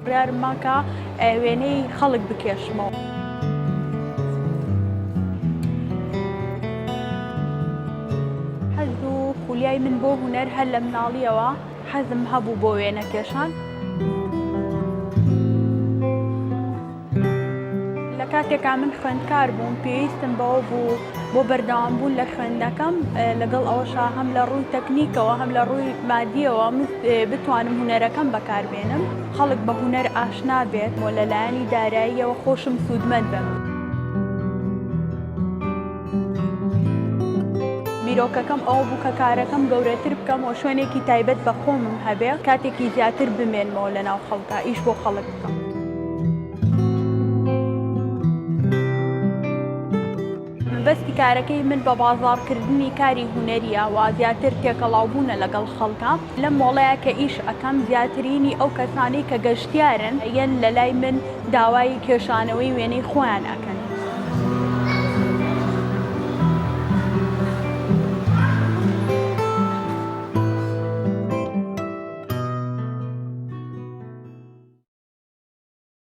بڕیارم کە وێنەی خەڵک بکێشمەوە. حەز و خولیای من بۆ هونەر هەر لە مناڵیەوە حەزم هەبوو بۆ وێنە کێشان. لە کاتێکا من خوێندکار بووم پێویستم بەوە بوو بۆ بەردەوامبوون لە خوێندنەکەم لەگەڵ ئەوەشا هەم لە ڕووی تەکنیکەوە هەم لە ڕووی مادیەوە بتوانم هونەرەکەم بەکاربێنم خەڵک بە هونەر ئاشنا بێت و لەلایەنی داراییەوە خۆشم سوودمەند بم. بیرۆکەکەم ئەوە بوو کە کارەکەم گەورەتر بکەم و شوێنێکی تایبەت بە خۆمم هەبێ کاتێکی زیاتر بمێنمەوە لەناو خەڵکا ئیش بۆ خەڵک بکەم. بەستی کارەکەی من بە بازاڕکردنی کاری هونەریە و زیاتر تێکەڵاوبوونە لەگەڵ خەڵکە لەم مۆڵەیە کە ئیش ئەەکەم زیاترینی ئەو کەسانەی کە گەشتیارن یەن لە لای من داوای کێشانەوەی وێنەی خۆیان ئەکەن.